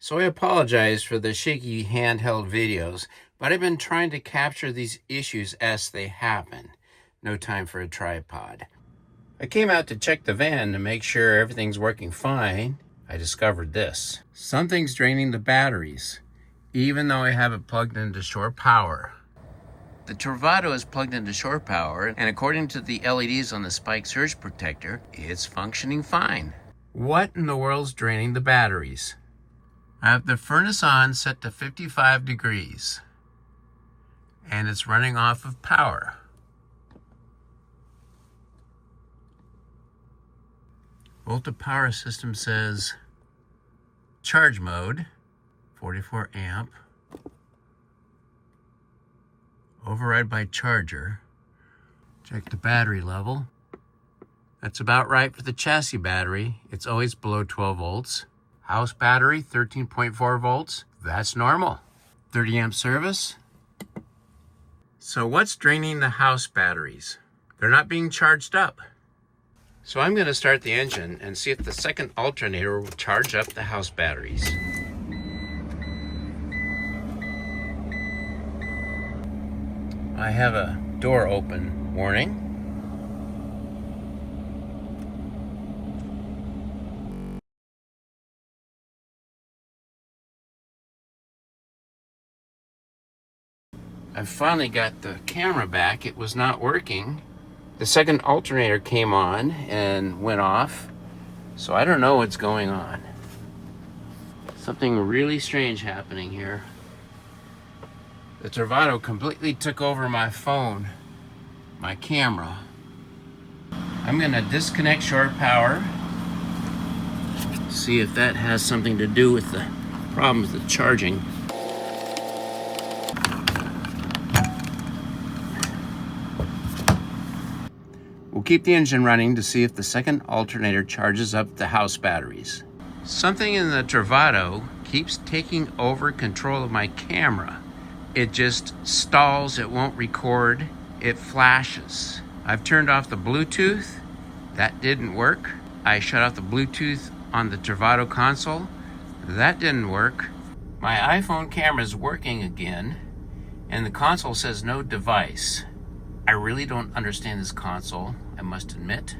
So I apologize for the shaky handheld videos, but I've been trying to capture these issues as they happen. No time for a tripod. I came out to check the van to make sure everything's working fine. I discovered this. Something's draining the batteries, even though I have it plugged into shore power. The Travato is plugged into shore power, and according to the LEDs on the spike surge protector, it's functioning fine. What in the world's draining the batteries? I have the furnace on set to 55 degrees and it's running off of power. Volta Power System says charge mode, 44 amp, override by charger. Check the battery level. That's about right for the chassis battery. It's always below 12 volts. House battery, 13.4 volts. That's normal. 30 amp service. So what's draining the house batteries? They're not being charged up. So I'm going to start the engine and see if the second alternator will charge up the house batteries. I have a door open warning. I finally got the camera back. It was not working. The second alternator came on and went off. So I don't know what's going on. Something really strange happening here. The Travato completely took over my phone, my camera. I'm gonna disconnect shore power. See if that has something to do with the problems with charging. We'll keep the engine running to see if the second alternator charges up the house batteries. Something in the Travato keeps taking over control of my camera. It just stalls, it won't record, it flashes. I've turned off the Bluetooth, that didn't work. I shut off the Bluetooth on the Travato console, that didn't work. My iPhone camera is working again, and the console says no device. I really don't understand this console, I must admit.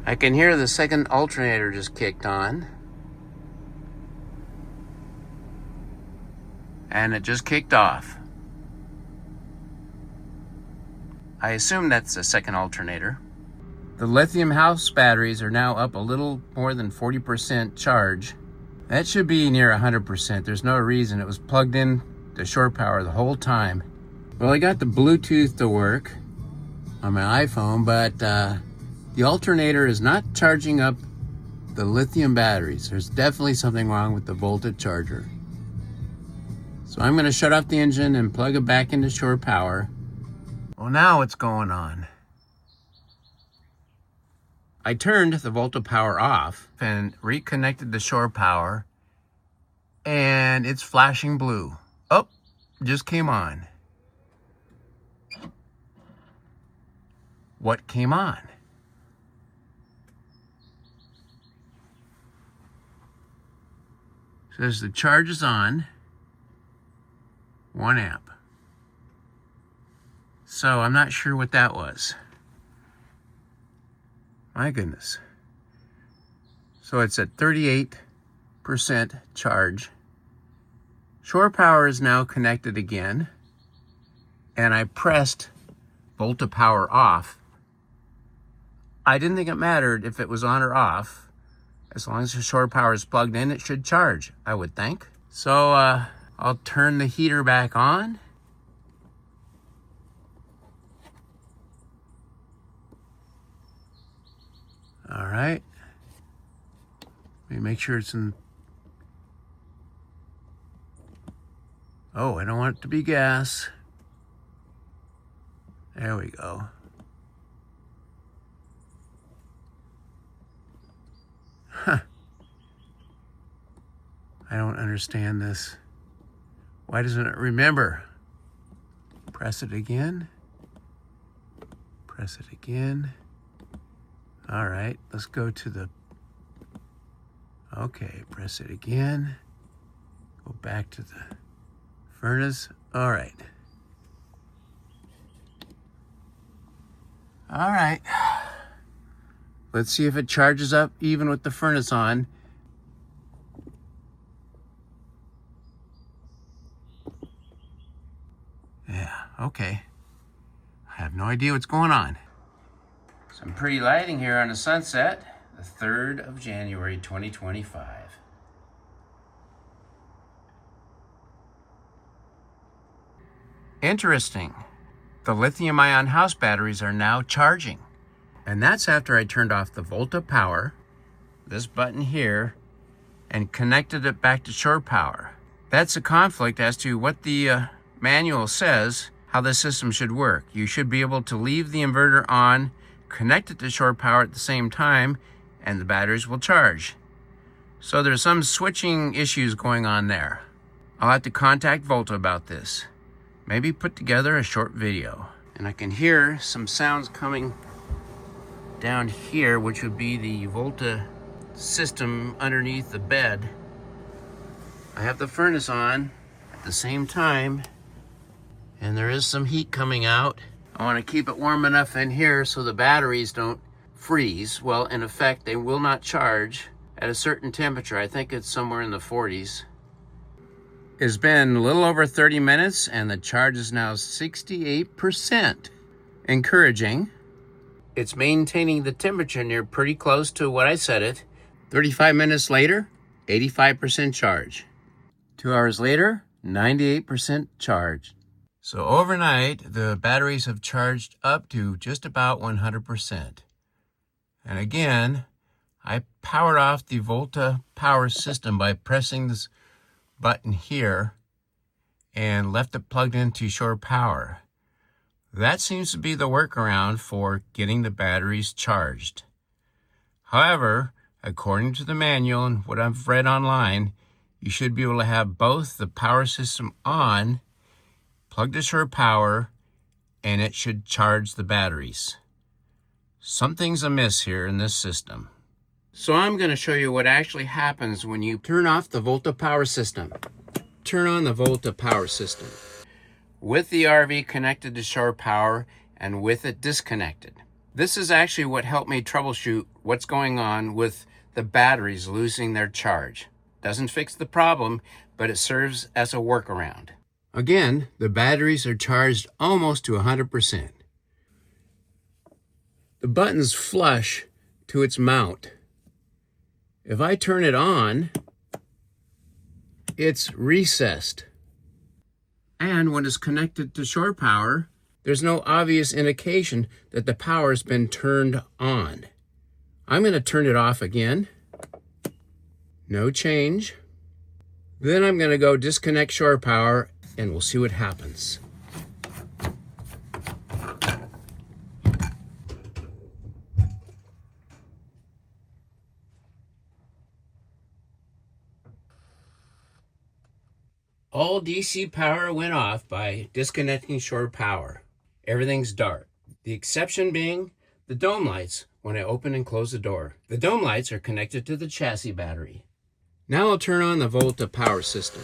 I can hear the second alternator just kicked on. And it just kicked off. I assume that's the second alternator. The lithium house batteries are now up a little more than 40% charge. That should be near 100%. There's no reason. It was plugged in to shore power the whole time. Well, I got the Bluetooth to work on my iPhone, but the alternator is not charging up the lithium batteries. There's definitely something wrong with the Volta charger. So I'm going to shut off the engine and plug it back into shore power. Well, now what's going on? I turned the Volta power off and reconnected the shore power, and it's flashing blue. Oh, just came on. What came on? Says the charge is on, 1 amp. So I'm not sure what that was. My goodness. So it's at 38% charge. Shore power is now connected again, and I pressed Volta power off. I didn't think it mattered if it was on or off. As long as the shore power is plugged in, it should charge, I would think. So I'll turn the heater back on. All right. Let me make sure it's in. Oh, I don't want it to be gas. There we go. Huh. I don't understand this. Why doesn't it remember? Press it again. Press it again. All right, let's go to the, okay, press it again. Go back to the furnace. All right. All right. Let's see if it charges up even with the furnace on. Yeah, okay. I have no idea what's going on. Some pretty lighting here on the sunset, the 3rd of January, 2025. Interesting. The lithium-ion house batteries are now charging. And that's after I turned off the Volta power, this button here, and connected it back to shore power. That's a conflict as to what the manual says how the system should work. You should be able to leave the inverter on, connect it to shore power at the same time, and the batteries will charge. So there's some switching issues going on there. I'll have to contact Volta about this. Maybe put together a short video. And I can hear some sounds coming down here, which would be the Volta system underneath the bed. I have the furnace on at the same time, and there is some heat coming out. I want to keep it warm enough in here so the batteries don't freeze. Well, in effect, they will not charge at a certain temperature. I think it's somewhere in the 40s. It's been a little over 30 minutes and the charge is now 68%. Encouraging. It's maintaining the temperature near pretty close to what I set it. 35 minutes later, 85% charge. 2 hours later, 98% charge. So overnight, the batteries have charged up to just about 100%. And again, I powered off the Volta power system by pressing this button here and left it plugged into shore power. That seems to be the workaround for getting the batteries charged. However, according to the manual and what I've read online, you should be able to have both the power system on, plugged to shore power, and it should charge the batteries. Something's amiss here in this system. So I'm going to show you what actually happens when you turn off the Volta power system. Turn on the Volta power system with the RV connected to shore power and with it disconnected. This is actually what helped me troubleshoot what's going on with the batteries losing their charge. Doesn't fix the problem, but it serves as a workaround. Again, the batteries are charged almost to 100%. The button's flush to its mount. If I turn it on, it's recessed. And when it's connected to shore power, there's no obvious indication that the power's been turned on. I'm going to turn it off again. No change. Then I'm going to go disconnect shore power and we'll see what happens. All DC power went off by disconnecting shore power. Everything's dark. The exception being the dome lights when I open and close the door. The dome lights are connected to the chassis battery. Now I'll turn on the Volta power system.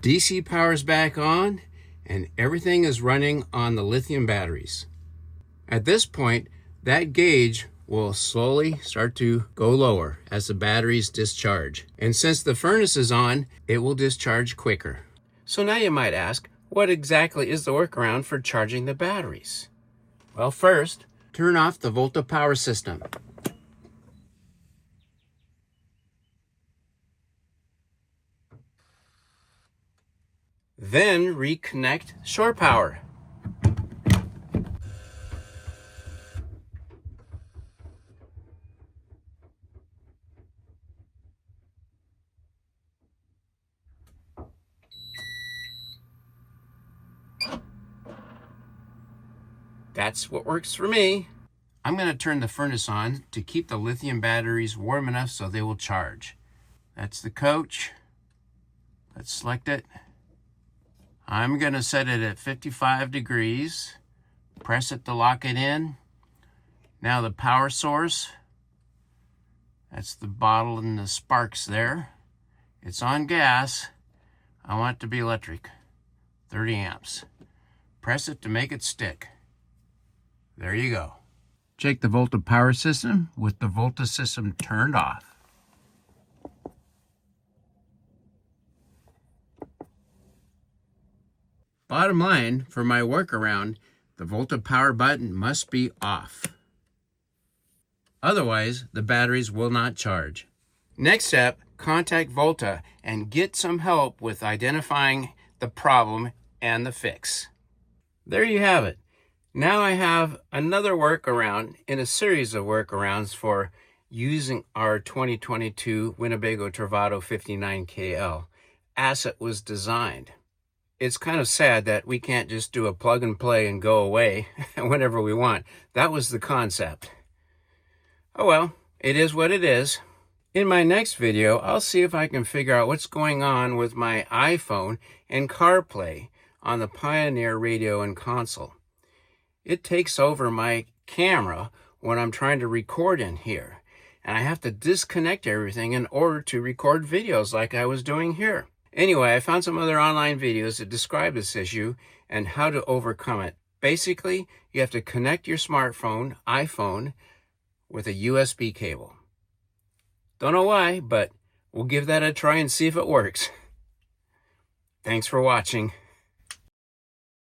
DC power's back on, and everything is running on the lithium batteries. At this point, that gauge will slowly start to go lower as the batteries discharge. And since the furnace is on, it will discharge quicker. So now you might ask, what exactly is the workaround for charging the batteries? Well, first, turn off the Volta power system. Then reconnect shore power. That's what works for me. I'm going to turn the furnace on to keep the lithium batteries warm enough so they will charge. That's the coach. Let's select it. I'm going to set it at 55 degrees. Press it to lock it in. Now the power source. That's the bottle and the sparks there. It's on gas. I want it to be electric. 30 amps. Press it to make it stick. There you go. Check the Volta power system with the Volta system turned off. Bottom line, for my workaround, the Volta power button must be off. Otherwise, the batteries will not charge. Next step, contact Volta and get some help with identifying the problem and the fix. There you have it. Now I have another workaround in a series of workarounds for using our 2022 Winnebago Travato 59kl as it was designed. It's kind of sad that we can't just do a plug and play and go away whenever we want. That was the concept. Oh well, it is what it is. In my next video, I'll see if I can figure out what's going on with my iPhone and CarPlay on the Pioneer radio and console. It takes over my camera when I'm trying to record in here, and I have to disconnect everything in order to record videos like I was doing here. Anyway, I found some other online videos that describe this issue and how to overcome it. Basically, you have to connect your smartphone, iPhone, with a USB cable. Don't know why, but we'll give that a try and see if it works. Thanks for watching.